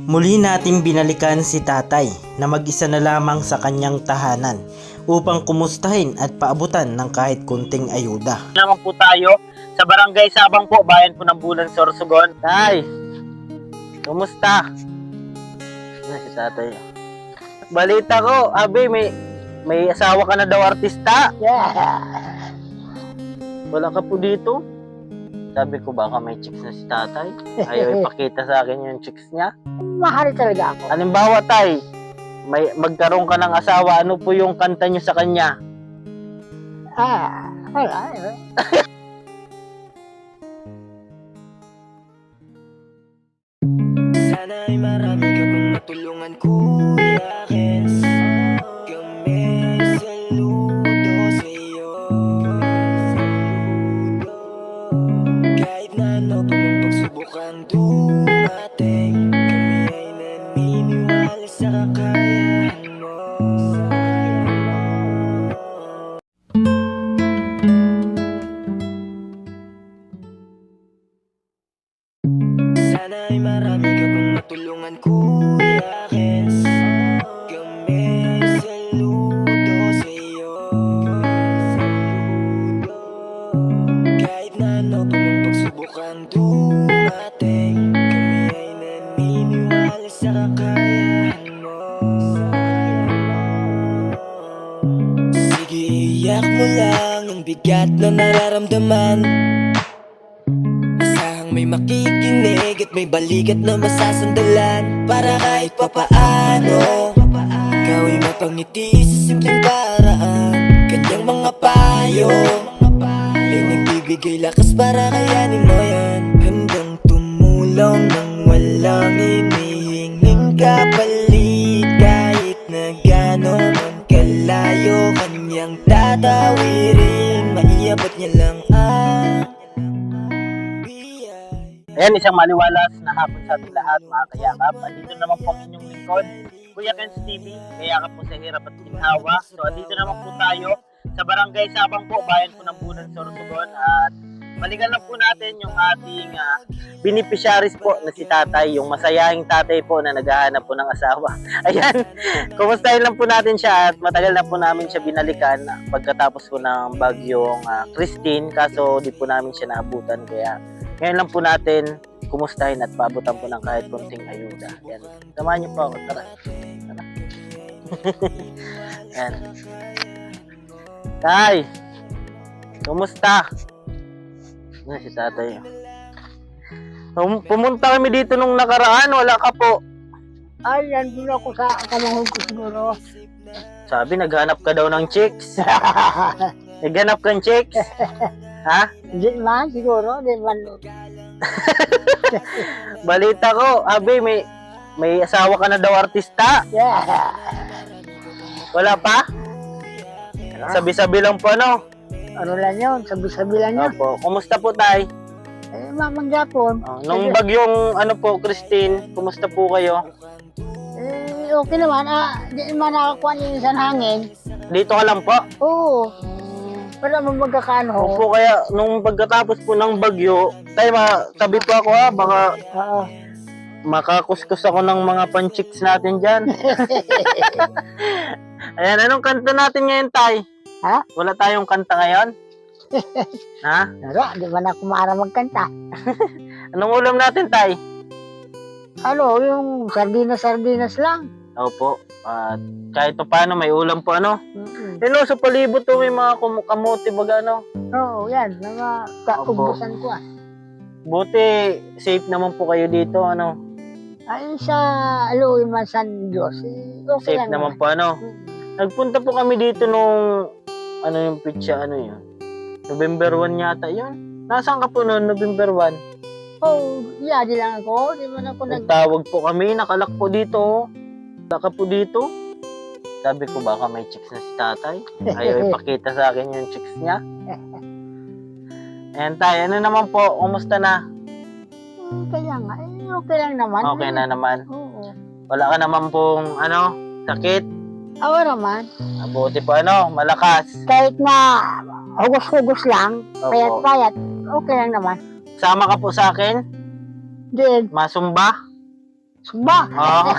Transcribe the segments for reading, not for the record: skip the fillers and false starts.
Muli nating binalikan si tatay na mag-isa na lamang sa kanyang tahanan upang kumustahin at paabutan ng kahit kunting ayuda. Naman po tayo sa Barangay Sabang po, bayan po ng Bulan, Sorsogon. Tay, kumusta? Yan si tatay. Balita ko, abi, may asawa ka na daw artista. Wala ka po dito? Sabi ko baka may chicks na si tatay. Ayaw ipakita sa akin yung chicks niya. Mahal talaga ako. Halimbawa, tay, magkaroon ka ng asawa, ano po yung kanta niyo sa kanya? Wala. Sana ay marami ka pang matulungan, Kuya Kens. Kami saludo sa iyo. Kahit na ano pa mong pagsubukan dumating, kami ay naniniwala sa kakayahan mo. Sana ay marami ka pang matulungan, Kuya Kens. Kami saludo sa iyo. Kahit na ano pa mong pagsubukan dumating, kami ay naniniwala sa kakayahan mo. Sige, iyak mo lang ang bigat na nararamdaman. May makikinig at may balikat na masasandalan, para kahit papaano ikaw ay mapangiti sa simpleng paraan. Kanyang mga payo ay nagbibigay lakas para kayanin mo yan. Handang tumulong nang walang hinihinging kapalit, kahit na gano'n man kalayo kanyang tatawirin, maiabot niya lang ang Ayan, isang maliwalas na hapon sa ating lahat, mga kayakap. Andito naman po ang inyong lingkod, Kuya Kens TV, kayakap po sa hirap at ginhawa. So, andito naman po tayo sa Barangay Sabang po, bayan po ng Bulan, Sorsogon. At balikan lang po natin yung ating beneficiaries po na si tatay, yung masayahing tatay po na naghahanap po ng asawa. Ayan, kumustahin lang po natin siya at matagal na po namin siya binalikan pagkatapos po ng bagyong Christine, kaso di po namin siya naabutan, kaya ngayon lang po natin kumustahin at paabutan po ng kahit konting ayuda. Yan. Samahan niyo po ako. Tara. Tara. Yan. Tay! Kumusta? Yan si tatay. Pumunta kami dito nung nakaraan. Wala ka po. Ay, nandun ako sa kamahog ko siguro. Sabi, naghanap ka daw ng chicks. Naghanap kang chicks? Ha? Di man, siguro. Di man. Balita ko, abi, may asawa ka na daw artista. Wala pa? Sabi-sabi lang po, ano? Ano lang yun? Sabi-sabi lang yun. Opo. Kumusta po, tay? Mamanggapon. Nung bagyong, ano po, Christine, kumusta po kayo? Okay naman. Di man nakakuha niyo sa hangin. Dito ka lang po? Oo. Para magkakano. Opo, kaya nung pagkatapos po ng bagyo, tay, tabi po ako baka makakuskus ako ng mga panchicks natin dyan. Ayan, anong kanta natin ngayon, tay? Ha? Wala tayong kanta ngayon? Ha? Nara, di man ako maara magkanta. Anong ulam natin, tay? Ano, yung sardinas lang. Opo. At kahit pa paano, may ulam po, ano? Mm-mm. Hello, sa palibot to, may mga kamote, baga, ano? Oo, yan. Mga kaubusan ko Buti, safe naman po kayo dito, ano? Ay, sa Aloy man San Diyos. Okay Safe lang naman po, ano? Nagpunta po kami dito nung, ano yung pitsa, ano yun? November 1 yata yun. Nasaan ka po noon, November 1? Oh, di lang ako. Di man ako Nagtawag po kami, nakalak po dito. Naka po dito. Sabi ko baka may chicks na si tatay. Ayaw ipakita sa akin yung chicks niya. Ayan tay, ano naman po? Kumusta na? Kaya nga, okay lang naman. Okay na naman. Oo. Wala ka naman pong, ano, sakit? Oo naman. Mabuti po, ano, malakas. Kahit na hugos-hugos lang, Opo. payat-payat, okay lang naman. Sama ka po sa akin? Din, Masumba? Sumba. Oo.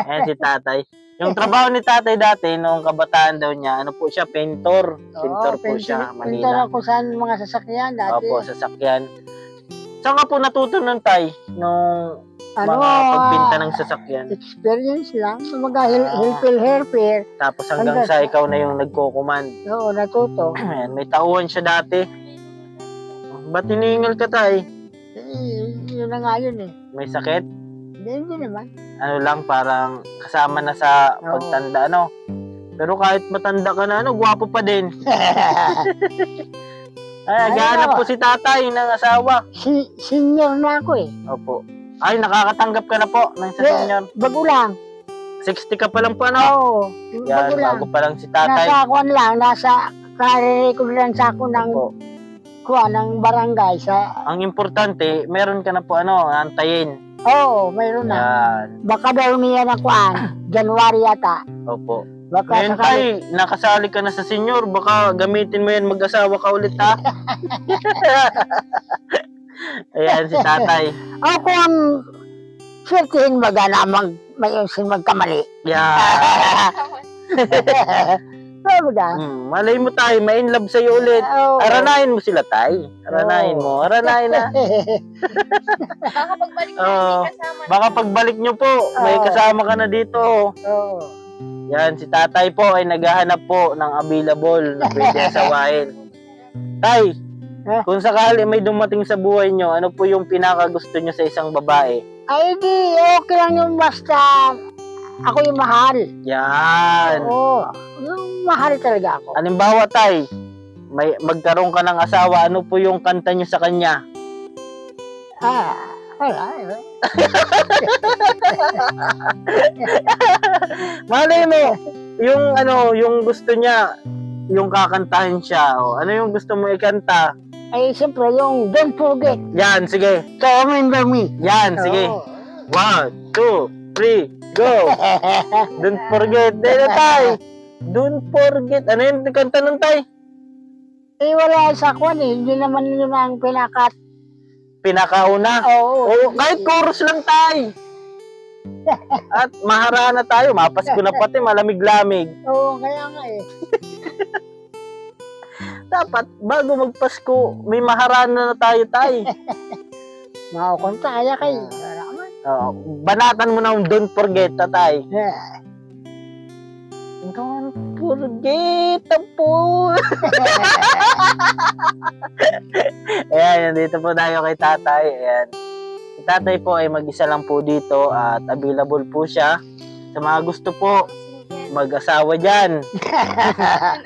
Ayan si tatay. Yung trabaho ni tatay dati, noong kabataan daw niya, ano po siya, painter. Painter po siya, Pintor Manila. ako sa mga sasakyan dati. Opo, sasakyan. Saan ka po natuto nun, tay? Nung Ano, mga pagpinta ng sasakyan. experience lang. Mga hilpil-hilpil. Tapos hanggang hanggang sa sa- ikaw na yung nagko-command. Oo, natuto. Ayan, may tauhan siya dati. Ba't hiningal ka, tay? Yun na nga yun eh. May sakit? Hindi naman. Ano lang, parang kasama na sa Oo. pagtanda, ano? Pero kahit matanda ka na, ano, gwapo pa din. Ay, Ay, naghahanap ano? po si tatay ng asawa. Senior na ako eh. Opo. Ay, nakakatanggap ka na po ng sa senior. Bago lang. 60 ka pa lang po, ano? Oo. Yan, Bago lang. bago pa lang si tatay. Nasa akuan lang. Nasa kare-record lang sa ako ng Opo. kuha ng barangay sa... Ang importante, meron ka na po, ano, antayin. Oo, mayroon na. Yan. Baka daw niya na kuan. January yata. Opo. Baka Ngayon, tay, nakasali ka na sa senior. Baka gamitin mo yan, mag-asawa ka ulit, ha? Ayan, si tatay. Ako ang swertihin baga na mayroon magkamali. Yan. Oo ba? Malay mo, tay, ma-in love sa'yo ulit. Oo. Aranahin mo sila, tay. Aranahin mo. Aranahin na. Baka pagbalik Oo. natin kasama. Baka pagbalik nyo po, may Oo. kasama ka na dito. Oo. Yan, si tatay po ay naghahanap po ng available na pwede asawahin. Tay, kung sakali may dumating sa buhay nyo, ano po yung pinakagusto nyo sa isang babae? Ay di, okay lang yung basta ako yung mahal. Yan. Oo. Yung mahal talaga ako. Halimbawa, tay, may magkaroon ka ng asawa, ano po yung kanta nyo sa kanya? Wala. Malay mo, yung ano, yung gusto niya, yung kakantahin siya, o ano yung gusto mo ikanta? Ay, siyempre, yung don't forget. Yan, sige. Remember me. Yan, sige. Oo. 1, 2, 3, go! Don't forget. Dito, tay. Don't forget. Ano yung kanta nun, tay? Eh, wala sa kwan eh. Hindi naman yun ang Pinakauna. Oo. Oo, kahit chorus lang, tay. At maharana tayo. Mapasko na pati, malamig-lamig. Oo, kaya nga eh. Dapat, bago magpasko, may maharana na tayo, tay. Makakunta, kaya kayo. Wala man. Oo, banatan mo na yung don't forget, tatay. Yeah. Don't forget the pool. Ayan, nandito po tayo kay tatay. Ayan. Si tatay po ay mag-isa lang po dito at available po siya. Sa mga gusto po, mag-asawa dyan.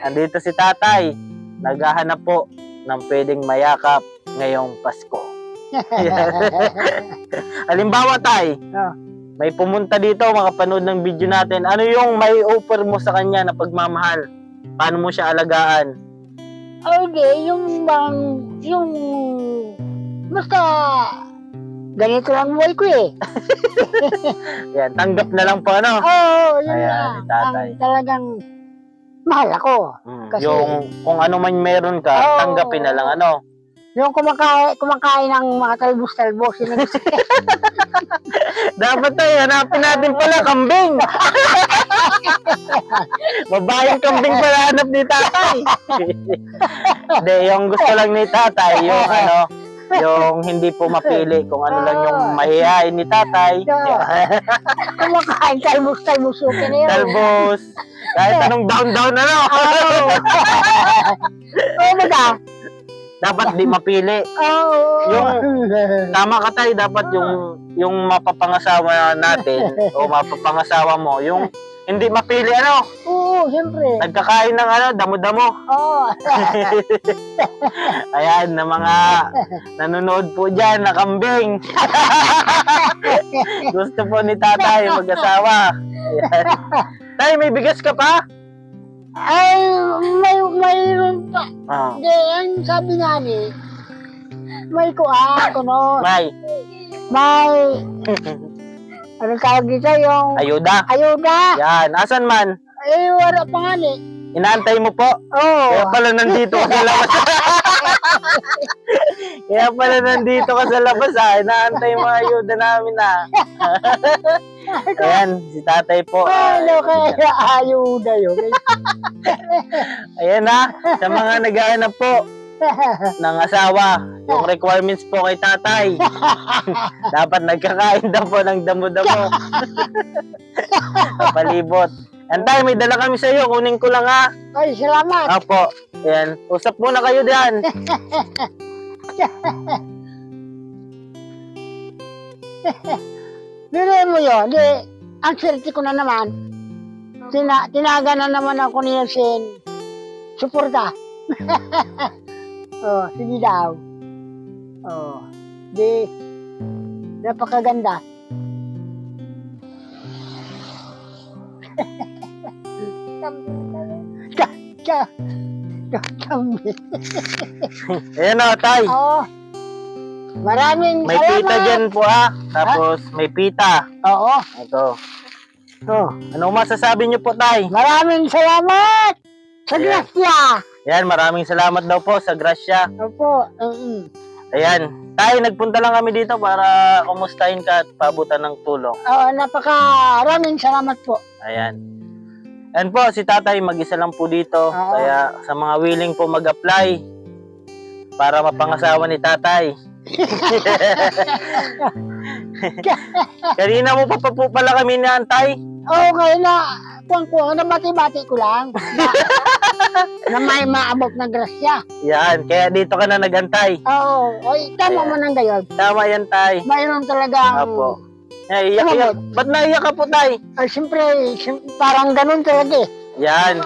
Andito si tatay. Naghahanap po ng pwedeng mayakap ngayong Pasko. Halimbawa, tay, Ah. may pumunta dito, makapanood ng video natin. Ano yung may offer mo sa kanya na pagmamahal? Paano mo siya alagaan? Okay, yung basta, ganito lang buhay ko eh. Yan, tanggap na lang po, ano? Oo, yun Ayan, lang. si tatay. Ang talagang mahal ako. Kasi- Yung kung ano man meron ka, Oo. tanggapin na lang, ano? Yung kumakain ng mga talbos-talbos, yun ang Dapat tayo, hanapin natin pala, kambing. Babayang kambing pala hanap ni tatay. Hindi, yung gusto lang ni tatay, yung ano, yung hindi po mapili kung ano lang yung mahihain ni tatay. kumakain talbos-talbos, okay na yun. Talbos. Kahit anong down-down, ano? Oo ba? Dapat di mapili. Oo. Tama ka tayo, dapat yung mapapangasawa natin o mapapangasawa mo, yung hindi mapili, ano? Oo, siyempre. Nagkakain ng ano, damo-damo. Oo. Ayan, na mga nanonood po dyan na kambing. Gusto po ni tatay mag-asawa. Ayan. Tay, may bigas ka pa? Ay, mayroon pa. Oh. Hindi, ang sabi nga ni, may kuno. May. Anong tawag dito yung Ayuda. ayuda. Yan. Asan man? Eh, wala pa nga ni. Inaantay mo po. Oo. Kaya pala nandito ka sa labas. Kaya pala nandito ka sa labas inaantay yung mga ayuda namin Ayan, si tatay po. Ano kaya ayuda yun? Ayan sa mga naghahanap po ng asawa, yung requirements po kay tatay. Dapat nagkakain daw po ng damo-damo. Kapalibot. Ayan tayo, may dala kami sa iyo. Kunin ko lang Ay, salamat. Apo. Ayan, usap muna kayo diyan. Bili mo yun. Di, ang swerte ko na naman. Tinaga na naman ako ni Nelson. Suporta. Oh, sige daw. Oh, di, napakaganda. Kami. Ayan tay. Oo. Maraming May salamat. pita dyan po Tapos may pita. Oo. Ito. Anong masasabi niyo po tay? Maraming salamat sa Ayan. grasya. Ayan, maraming salamat daw po sa grasya. Opo. Ayan, tay, nagpunta lang kami dito para kumustahin ka at paabutan ng tulong. Oo, napakaraming salamat po. Ayan. Ayan po, si tatay mag-isa lang po dito. Oo. Kaya sa mga willing po mag-apply para mapangasawa ni tatay. Kanina mo pa po pala kami naantay. Oo, ngayon na, kuwang-kuwang na bati-bati ko lang. Na may maabot na grasya. Yan, kaya dito ka na nagantay. Oo, oy, tama Ayan. mo nang gayon. Tama yan, tay. Mayroon talagang... Apo. Iyak. Ba't naiyak ka po, tay? Ay, siyempre, parang ganun talaga eh. Yan,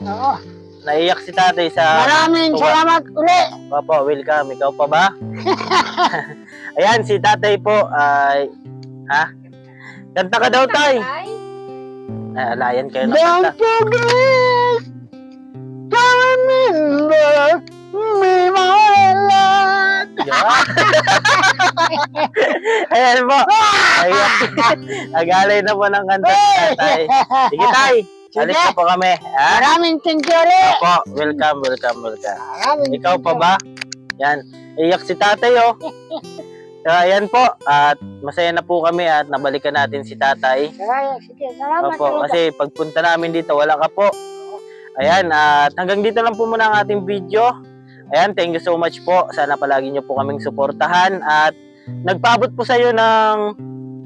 Oo. naiyak si tatay sa... Maraming tuwa. salamat uli. Opo, welcome. Ikaw pa ba? Ayan, si tatay po ay... Kanta ka daw, tay. Alayan kayo ng Don't kanta. forget to remember me, my love. Yan. Ayan po. Ayan. Nagalay na po ng kanta si tatay. Sige, tay. Alis na po kami. Maraming thank you ulit. Opo, welcome. Maraming Ikaw thank pa you. ba? Yan. Iyak si tatay, Kaya yan po. At masaya na po kami at nabalikan natin si tatay. Ay, sige, salamat. Opo, talaga. kasi pagpunta namin dito, wala ka po. Ayan, at hanggang dito lang po muna ang ating video. Ayan, thank you so much po. Sana palagi nyo po kaming suportahan. At nagpaabot po sa iyo ng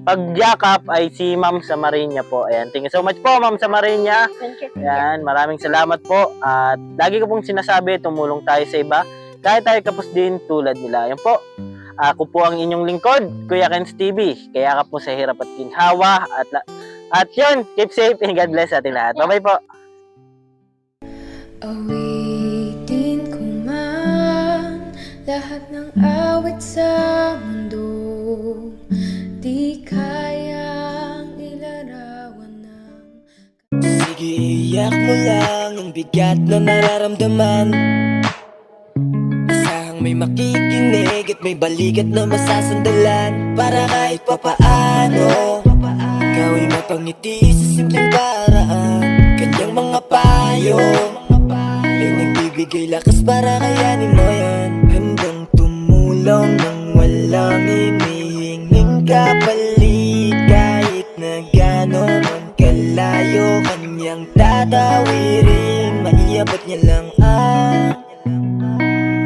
pagyakap ay si Ma'am Samariña po. Ayan, thank you so much po, Ma'am Samariña. Thank you. Ayan, maraming salamat po. At lagi ko pong sinasabi, tumulong tayo sa iba. Kahit tayo kapos din tulad nila. Ayan po. Ako po ang inyong lingkod, Kuya Ken's TV. Kaya ka po sa hirap at ginhawa. At yun, keep safe and God bless ating lahat. Bye-bye po. Awitin ko man lahat ng awit sa mundo, di kayang ilarawan ng... Sige, iyak mo lang ang bigat na nararamdaman. Asahang may makikinig at may balikat na masasandalan. Para kahit papaano ikaw ay mapangiti sa simpleng paraan. Kanyang mga payo ay nagbibigay lakas para kayanin mo yan. Handang tumulong nang walang hinihinging kapalit. Kahit na gano'n man kalayo, kanyang tatawirin. Maiabot niya lang ang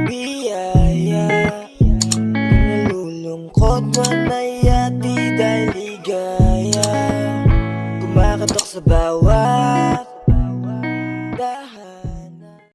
biyaya. Kung nalulungkot man ay ati dahil ligaya, kumakatok sa bawat